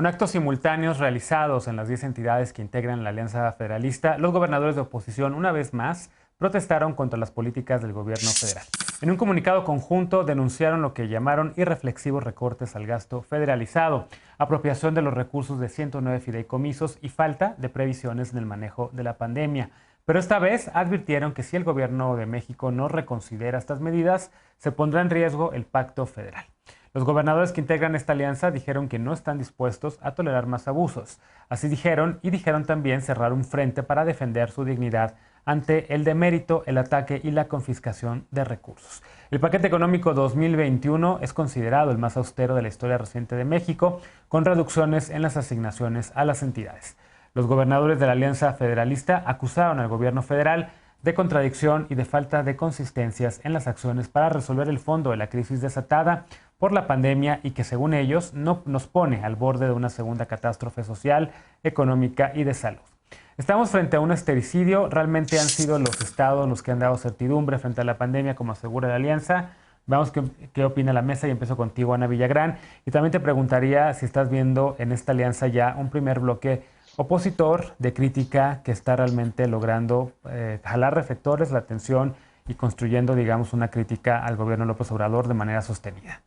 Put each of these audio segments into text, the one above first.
Con actos simultáneos realizados en las 10 entidades que integran la Alianza Federalista, los gobernadores de oposición, una vez más, protestaron contra las políticas del gobierno federal. En un comunicado conjunto denunciaron lo que llamaron irreflexivos recortes al gasto federalizado, apropiación de los recursos de 109 fideicomisos y falta de previsiones en el manejo de la pandemia. Pero esta vez advirtieron que si el gobierno de México no reconsidera estas medidas, se pondrá en riesgo el pacto federal. Los gobernadores que integran esta alianza dijeron que no están dispuestos a tolerar más abusos. Así dijeron, y dijeron también cerrar un frente para defender su dignidad ante el demérito, el ataque y la confiscación de recursos. El paquete económico 2021 es considerado el más austero de la historia reciente de México, con reducciones en las asignaciones a las entidades. Los gobernadores de la Alianza Federalista acusaron al gobierno federal de contradicción y de falta de consistencias en las acciones para resolver el fondo de la crisis desatada por la pandemia y que, según ellos, no nos pone al borde de una segunda catástrofe social, económica y de salud. Estamos frente a un estericidio. Realmente han sido los estados los que han dado certidumbre frente a la pandemia, como asegura la Alianza. Veamos qué opina la mesa y empiezo contigo, Ana Villagrán. Y también te preguntaría si estás viendo en esta alianza ya un primer bloque opositor de crítica que está realmente logrando jalar reflectores, la atención y construyendo, digamos, una crítica al gobierno López Obrador de manera sostenida.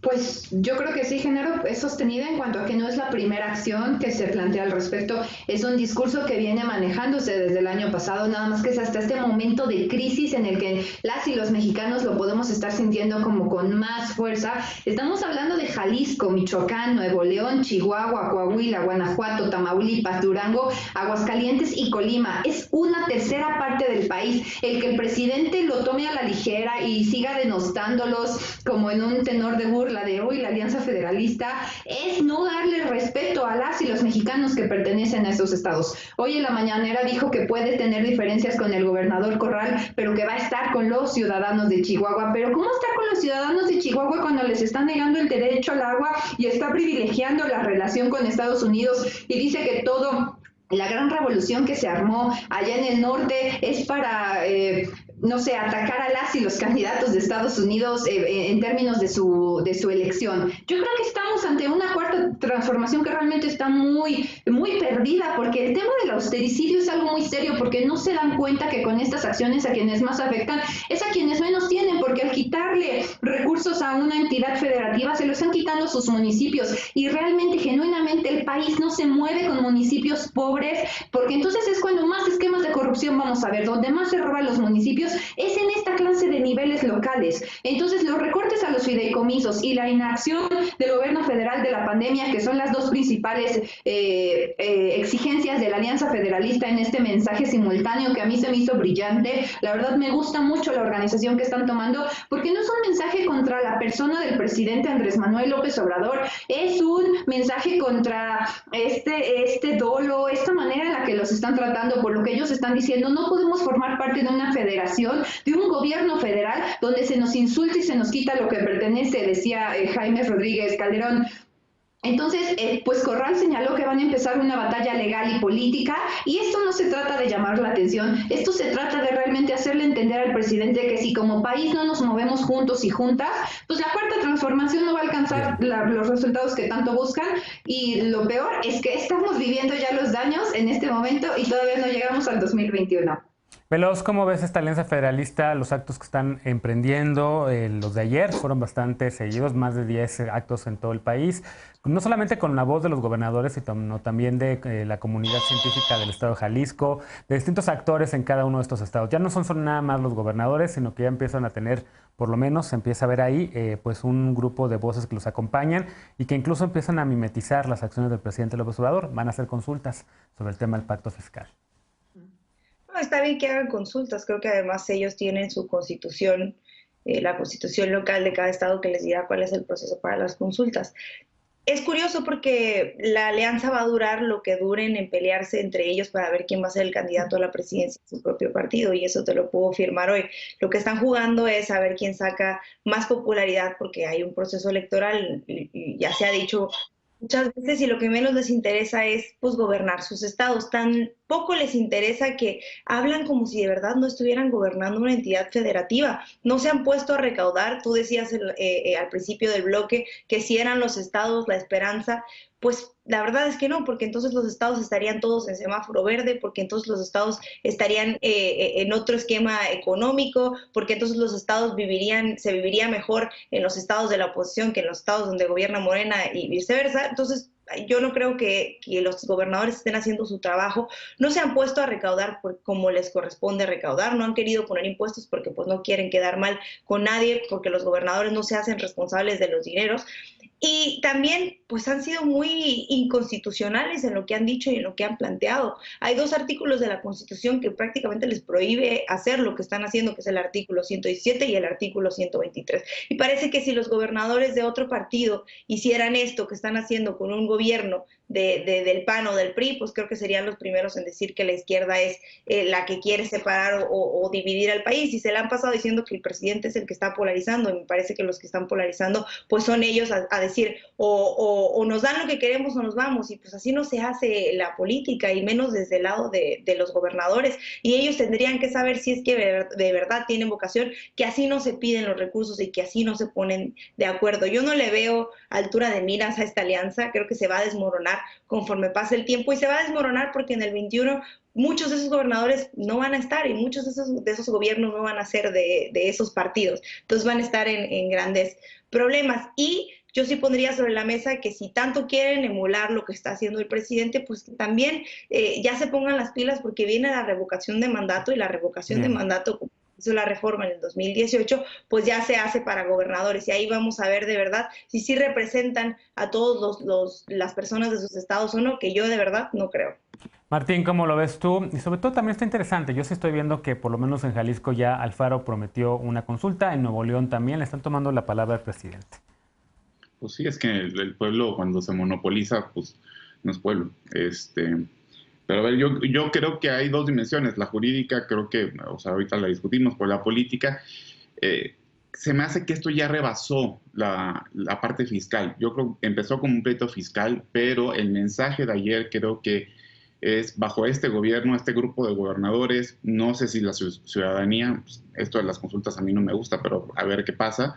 Pues yo creo que sí, Genaro, es sostenida en cuanto a que no es la primera acción que se plantea al respecto. Es un discurso que viene manejándose desde el año pasado, nada más que es hasta este momento de crisis en el que las y los mexicanos lo podemos estar sintiendo como con más fuerza. Estamos hablando de Jalisco, Michoacán, Nuevo León, Chihuahua, Coahuila, Guanajuato, Tamaulipas, Durango, Aguascalientes y Colima. Es una tercera parte del país. El que el presidente lo tome a la ligera y siga denostándolos como en un tenor de burla de hoy la Alianza Federalista es no darle respeto a las y los mexicanos que pertenecen a esos estados. Hoy en la mañanera dijo que puede tener diferencias con el gobernador Corral, pero que va a estar con los ciudadanos de Chihuahua. Pero ¿cómo está con los ciudadanos de Chihuahua cuando les están negando el derecho al agua y está privilegiando la relación con Estados Unidos y dice que todo la gran revolución que se armó allá en el norte es para no sé, atacar a las y los candidatos de Estados Unidos en términos de su elección? Yo creo que estamos ante una cuarta transformación que realmente está muy perdida, porque el tema del austericidio es algo muy serio, porque no se dan cuenta que con estas acciones a quienes más afectan es a quienes menos tienen, porque al quitarle recursos a una entidad federativa se los están quitando sus municipios y realmente, genuinamente, el país no se mueve con municipios pobres, porque entonces es cuando más esquemas de corrupción vamos a ver, donde más se roban los municipios es en esta clase de niveles locales. Entonces, los recortes a los fideicomisos y la inacción del gobierno federal de la pandemia, que son las dos principales exigencias de la Alianza Federalista en este mensaje simultáneo que a mí se me hizo brillante. La verdad me gusta mucho la organización que están tomando, porque no es un mensaje contra la persona del presidente Andrés Manuel López Obrador, es un mensaje contra este dolo, esta manera en la que los están tratando, por lo que ellos están diciendo, no podemos formar parte de una federación, de un gobierno federal donde se nos insulta y se nos quita lo que pertenece, decía Jaime Rodríguez Calderón. Entonces, pues Corral señaló que van a empezar una batalla legal y política, y esto no se trata de llamar la atención, esto se trata de realmente hacerle entender al presidente que si como país no nos movemos juntos y juntas, pues la cuarta transformación no va a alcanzar los resultados que tanto buscan, y lo peor es que estamos viviendo ya los daños en este momento y todavía no llegamos al 2021. Veloz, ¿cómo ves esta alianza federalista? Los actos que están emprendiendo, los de ayer fueron bastante seguidos, más de 10 actos en todo el país, no solamente con la voz de los gobernadores, sino también de la comunidad científica del estado de Jalisco, de distintos actores en cada uno de estos estados. Ya no son nada más los gobernadores, sino que ya empiezan a tener, por lo menos se empieza a ver ahí, pues un grupo de voces que los acompañan y que incluso empiezan a mimetizar las acciones del presidente López Obrador. Van a hacer consultas sobre el tema del pacto fiscal. No, está bien que hagan consultas, creo que además ellos tienen su constitución, la constitución local de cada estado que les dirá cuál es el proceso para las consultas. Es curioso porque la alianza va a durar lo que duren en pelearse entre ellos para ver quién va a ser el candidato a la presidencia de su propio partido, y eso te lo puedo firmar hoy. Lo que están jugando es a ver quién saca más popularidad, porque hay un proceso electoral y ya se ha dicho muchas veces y lo que menos les interesa es pues gobernar sus estados. Tan poco les interesa que hablan como si de verdad no estuvieran gobernando una entidad federativa. No se han puesto a recaudar. Tú decías al principio del bloque que si eran los estados la esperanza. Pues la verdad es que no, porque entonces los estados estarían todos en semáforo verde, porque entonces los estados estarían en otro esquema económico, porque entonces los estados se viviría mejor en los estados de la oposición que en los estados donde gobierna Morena y viceversa. Entonces, yo no creo que los gobernadores estén haciendo su trabajo, no se han puesto a recaudar como les corresponde recaudar, no han querido poner impuestos porque pues no quieren quedar mal con nadie, porque los gobernadores no se hacen responsables de los dineros. Y también, pues han sido muy inconstitucionales en lo que han dicho y en lo que han planteado. Hay 2 artículos de la Constitución que prácticamente les prohíbe hacer lo que están haciendo, que es el artículo 117 y el artículo 123. Y parece que si los gobernadores de otro partido hicieran esto que están haciendo con un gobierno del PAN o del PRI, pues creo que serían los primeros en decir que la izquierda es la que quiere separar o dividir al país. Y se le han pasado diciendo que el presidente es el que está polarizando, y me parece que los que están polarizando pues son ellos a decir o nos dan lo que queremos o nos vamos, y pues así no se hace la política, y menos desde el lado de los gobernadores, y ellos tendrían que saber si es que de verdad tienen vocación, que así no se piden los recursos y que así no se ponen de acuerdo. Yo no le veo altura de miras a esta alianza, creo que se va a desmoronar conforme pase el tiempo, y se va a desmoronar porque en el 21 muchos de esos gobernadores no van a estar, y muchos de esos gobiernos no van a ser de esos partidos, entonces van a estar en grandes problemas. Y yo sí pondría sobre la mesa que si tanto quieren emular lo que está haciendo el presidente, pues que también ya se pongan las pilas, porque viene la revocación de mandato, y la revocación de mandato, como hizo la reforma en el 2018, pues ya se hace para gobernadores, y ahí vamos a ver de verdad si sí representan a todos las personas de sus estados o no, que yo de verdad no creo. Martín, ¿cómo lo ves tú? Y sobre todo también está interesante, yo sí estoy viendo que por lo menos en Jalisco ya Alfaro prometió una consulta, en Nuevo León también le están tomando la palabra al presidente. Pues sí, es que el pueblo cuando se monopoliza, pues no es pueblo. Pero a ver, yo creo que hay 2 dimensiones. La jurídica, creo que, o sea, ahorita la discutimos, por la política, se me hace que esto ya rebasó la parte fiscal. Yo creo que empezó como un pleito fiscal, pero el mensaje de ayer creo que es bajo este gobierno, este grupo de gobernadores, no sé si la ciudadanía, pues, esto de las consultas a mí no me gusta, pero a ver qué pasa,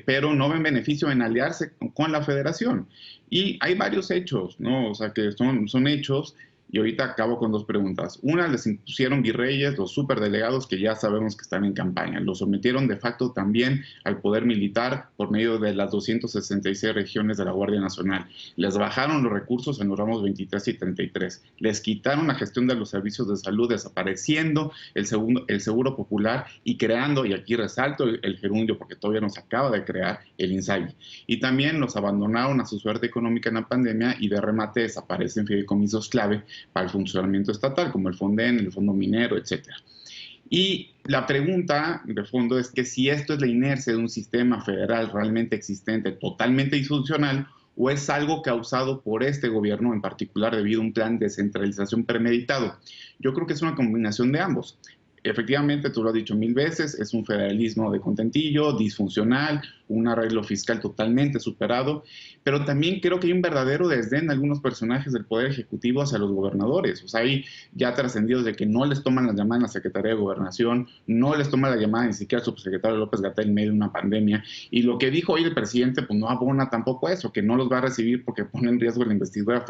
pero no ven beneficio en aliarse con la federación. Y hay varios hechos, ¿no? O sea, que son hechos. Y ahorita acabo con 2 preguntas. Una, les impusieron virreyes, los superdelegados que ya sabemos que están en campaña. Los sometieron de facto también al poder militar por medio de las 266 regiones de la Guardia Nacional. Les bajaron los recursos en los ramos 23 y 33. Les quitaron la gestión de los servicios de salud, desapareciendo el Seguro Popular y creando, y aquí resalto el gerundio porque todavía no se acaba de crear, el INSABI. Y también los abandonaron a su suerte económica en la pandemia, y de remate desaparecen fideicomisos clave para el funcionamiento estatal, como el Fonden, el Fondo Minero, etc. Y la pregunta de fondo es que si esto es la inercia de un sistema federal realmente existente, totalmente disfuncional, o es algo causado por este gobierno en particular debido a un plan de centralización premeditado. Yo creo que es una combinación de ambos. Efectivamente, tú lo has dicho 1000 veces, es un federalismo de contentillo, disfuncional, un arreglo fiscal totalmente superado, pero también creo que hay un verdadero desdén de algunos personajes del Poder Ejecutivo hacia los gobernadores. O sea, hay ya trascendidos de que no les toman la llamada en la Secretaría de Gobernación, no les toma la llamada ni siquiera al subsecretario López-Gatell en medio de una pandemia, y lo que dijo hoy el presidente pues no abona tampoco eso, que no los va a recibir porque pone en riesgo la investidura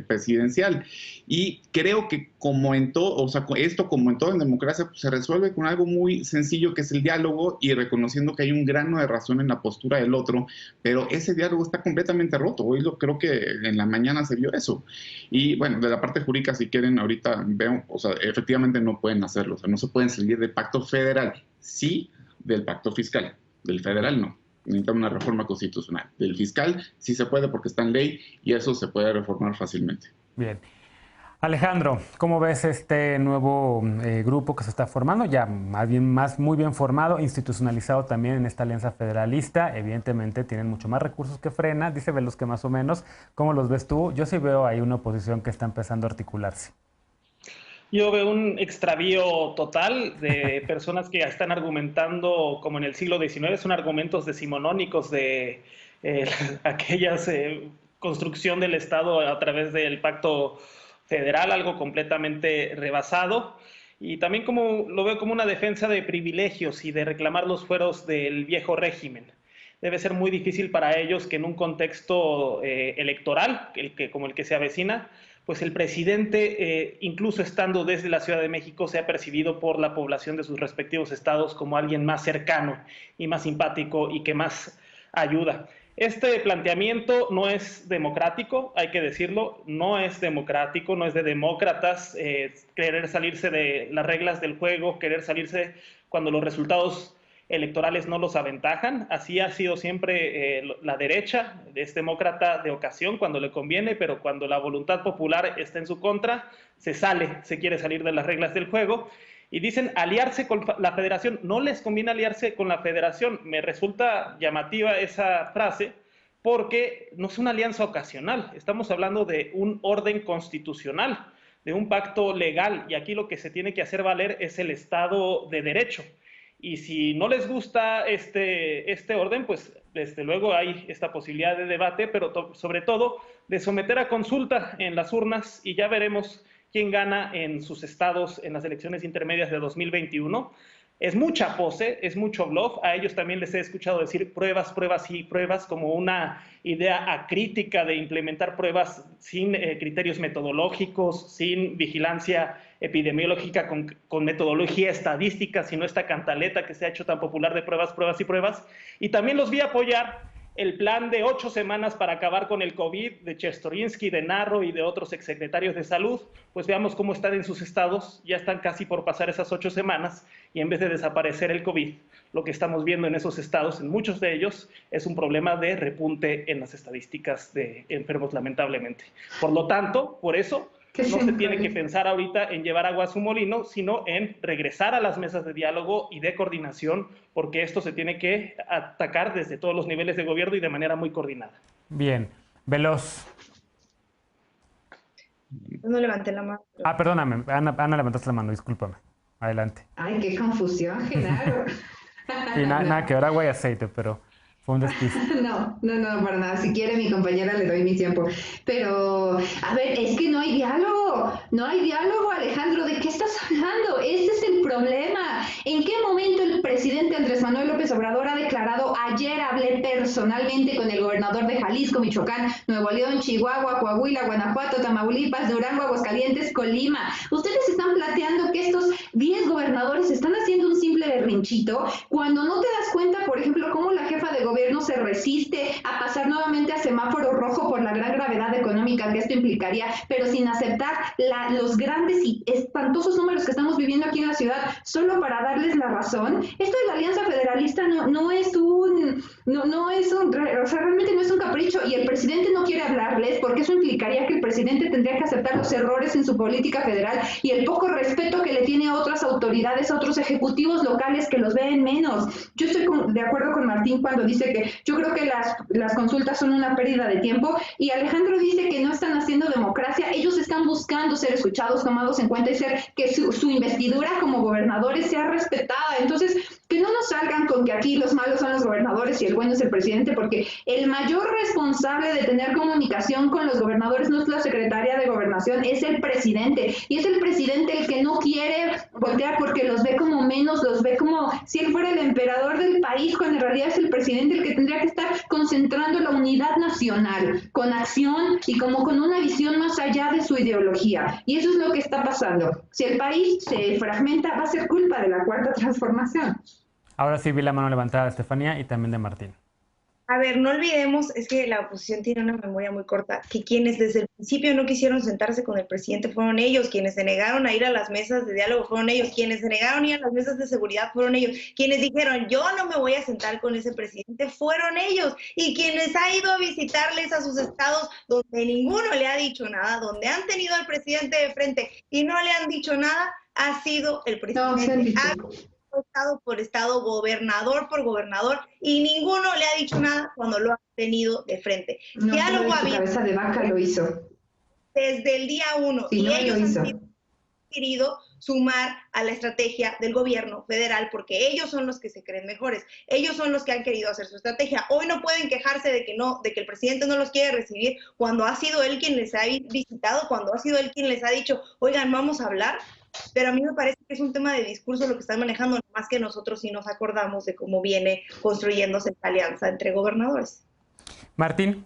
presidencial. Y creo que como en todo, o sea, esto como en todo en democracia, pues, se resuelve con algo muy sencillo, que es el diálogo, y reconociendo que hay un grano de razón en la postura del otro, pero ese diálogo está completamente roto. Hoy creo que en la mañana se vio eso. Y bueno, de la parte jurídica, si quieren, ahorita veo, o sea, efectivamente no pueden hacerlo, o sea, no se pueden salir del pacto federal, sí del pacto fiscal, del federal no. Necesita una reforma constitucional. Del fiscal sí se puede porque está en ley, y eso se puede reformar fácilmente. Bien. Alejandro, ¿cómo ves este nuevo grupo que se está formando? Ya muy bien formado, institucionalizado también en esta alianza federalista. Evidentemente tienen mucho más recursos que Frena, dice Velos que más o menos. ¿Cómo los ves tú? Yo sí veo ahí una oposición que está empezando a articularse. Yo veo un extravío total de personas que están argumentando como en el siglo XIX, son argumentos decimonónicos de aquellas construcción del Estado a través del pacto federal, algo completamente rebasado. Y también lo veo como una defensa de privilegios y de reclamar los fueros del viejo régimen. Debe ser muy difícil para ellos que en un contexto electoral, como el que se avecina, pues el presidente, incluso estando desde la Ciudad de México, sea percibido por la población de sus respectivos estados como alguien más cercano y más simpático y que más ayuda. Este planteamiento no es democrático, hay que decirlo, no es democrático, no es de demócratas, querer salirse de las reglas del juego, querer salirse cuando los resultados electorales no los aventajan. Así ha sido siempre la derecha, es demócrata de ocasión cuando le conviene, pero cuando la voluntad popular está en su contra, se quiere salir de las reglas del juego. Y dicen aliarse con la federación. No les conviene aliarse con la federación. Me resulta llamativa esa frase porque no es una alianza ocasional. Estamos hablando de un orden constitucional, de un pacto legal. Y aquí lo que se tiene que hacer valer es el Estado de Derecho. Y si no les gusta este orden, pues desde luego hay esta posibilidad de debate, pero sobre todo de someter a consulta en las urnas y ya veremos quién gana en sus estados en las elecciones intermedias de 2021. Es mucha pose, es mucho bluff. A ellos también les he escuchado decir pruebas, pruebas y pruebas, como una idea acrítica de implementar pruebas sin criterios metodológicos, sin vigilancia epidemiológica, con metodología estadística, sino esta cantaleta que se ha hecho tan popular de pruebas, pruebas y pruebas. Y también los vi apoyar el plan de 8 semanas para acabar con el COVID de Chertorinsky, de Narro y de otros exsecretarios de salud. Pues veamos cómo están en sus estados. Ya están casi por pasar esas 8 semanas y en vez de desaparecer el COVID, lo que estamos viendo en esos estados, en muchos de ellos, es un problema de repunte en las estadísticas de enfermos, lamentablemente. Por lo tanto, por eso no se tiene que pensar ahorita en llevar agua a su molino, sino en regresar a las mesas de diálogo y de coordinación, porque esto se tiene que atacar desde todos los niveles de gobierno y de manera muy coordinada. Bien. Veloz. No levanté la mano. Perdóname, Ana levantaste la mano, discúlpame. Adelante. Ay, qué confusión, Genaro. Y nada que ver, agua y aceite, pero fue un despiste. No, para nada. Si quiere mi compañera le doy mi tiempo. Pero, a ver, es que no hay diálogo, Alejandro. ¿De qué estás hablando? Ese es el problema. ¿En qué momento el presidente Andrés Manuel López Obrador ha declarado: ayer hablé personalmente con el gobernador de Jalisco, Michoacán, Nuevo León, Chihuahua, Coahuila, Guanajuato, Tamaulipas, Durango, Aguascalientes, Colima? Ustedes están planteando que estos 10 gobernadores están haciendo un simple berrinchito cuando no te das cuenta, por ejemplo, cómo la jefa de gobierno se resiste a pasar nuevamente a semáforo rojo por la gran gravedad económica que esto implicaría, pero sin aceptar los grandes y espantosos números que estamos viviendo aquí en la ciudad, solo para darles la razón. Esto de la Alianza Federalista realmente no es un capricho, y el presidente no quiere hablarles porque eso implicaría que el presidente tendría que aceptar los errores en su política federal y el poco respeto que le tiene a otras autoridades, a otros ejecutivos locales que los ven menos. Yo estoy de acuerdo con Martín cuando dice que yo creo que las consultas son una pérdida de tiempo, y Alejandro dice que no están haciendo democracia. Ellos están buscando ser escuchados, tomados en cuenta y que su investidura como gobernadores sea respetada. Entonces, que no nos salgan con que aquí los malos son los gobernadores y el bueno es el presidente, porque el mayor responsable de tener comunicación con los gobernadores no es la Secretaría de Gobernación, es el presidente. Y es el presidente el que no quiere voltear porque los ve como menos, los ve como si él fuera el emperador del país, cuando en realidad es el presidente el que tendría que estar concentrando la unidad nacional, con acción y como con una visión más allá de su ideología. Y eso es lo que está pasando. Si el país se fragmenta, va a ser culpa de la Cuarta Transformación. Ahora sí vi la mano levantada de Estefanía y también de Martín. A ver, no olvidemos, es que la oposición tiene una memoria muy corta, que quienes desde el principio no quisieron sentarse con el presidente fueron ellos, quienes se negaron a ir a las mesas de diálogo fueron ellos, quienes se negaron a ir a las mesas de seguridad fueron ellos, quienes dijeron yo no me voy a sentar con ese presidente fueron ellos, y quienes ha ido a visitarles a sus estados donde ninguno le ha dicho nada, donde han tenido al presidente de frente y no le han dicho nada, ha sido el presidente. Estado por estado, gobernador por gobernador, y ninguno le ha dicho nada cuando lo ha tenido de frente. No, diálogo había, cabeza de vaca lo hizo. Desde el día 1, y ellos han querido sumar a la estrategia del gobierno federal, porque ellos son los que se creen mejores, ellos son los que han querido hacer su estrategia. Hoy no pueden quejarse de que el presidente no los quiere recibir cuando ha sido él quien les ha visitado, cuando ha sido él quien les ha dicho, oigan, vamos a hablar. Pero a mí me parece que es un tema de discurso lo que están manejando, más que nosotros sí nos acordamos de cómo viene construyéndose esta alianza entre gobernadores. Martín.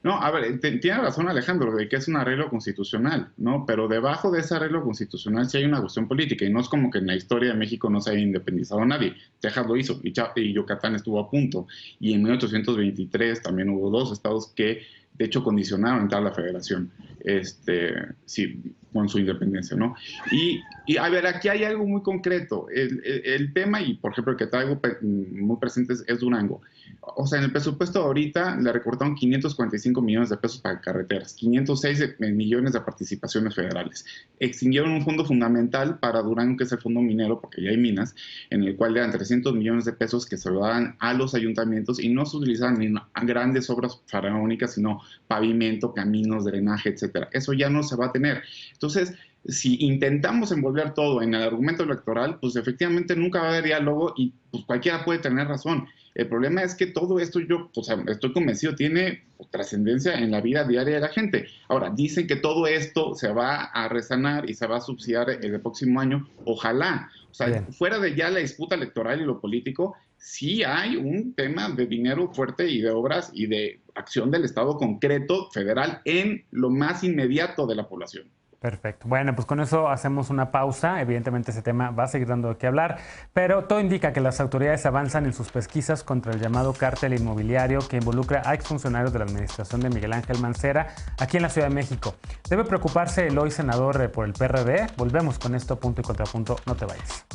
No, a ver, tiene razón Alejandro, de que es un arreglo constitucional, ¿no? Pero debajo de ese arreglo constitucional sí hay una cuestión política, y no es como que en la historia de México no se haya independizado nadie. Texas lo hizo, y Yucatán estuvo a punto, y en 1823 también hubo 2 estados que, de hecho, condicionaron entrar a la federación, sí, con su independencia, ¿no? Y a ver, aquí hay algo muy concreto. El tema, y por ejemplo, el que traigo muy presente es Durango. O sea, en el presupuesto ahorita le recortaron 545 millones de pesos para carreteras, 506 millones de participaciones federales. Extinguieron un fondo fundamental para Durango, que es el fondo minero, porque ya hay minas, en el cual le dan 300 millones de pesos que se lo dan a los ayuntamientos y no se utilizan en grandes obras faraónicas, sino pavimento, caminos, drenaje, etcétera. Eso ya no se va a tener. Entonces, si intentamos envolver todo en el argumento electoral, pues efectivamente nunca va a haber diálogo y pues cualquiera puede tener razón. El problema es que todo esto yo, o sea, estoy convencido, tiene trascendencia en la vida diaria de la gente. Ahora, dicen que todo esto se va a resanar y se va a subsidiar el próximo año. Ojalá. O sea, bien, fuera de ya la disputa electoral y lo político, sí hay un tema de dinero fuerte y de obras y de acción del Estado concreto, federal, en lo más inmediato de la población. Perfecto. Bueno, pues con eso hacemos una pausa. Evidentemente ese tema va a seguir dando de qué hablar, pero todo indica que las autoridades avanzan en sus pesquisas contra el llamado cártel inmobiliario que involucra a exfuncionarios de la administración de Miguel Ángel Mancera aquí en la Ciudad de México. ¿Debe preocuparse el hoy senador por el PRD? Volvemos con esto, punto y contrapunto. No te vayas.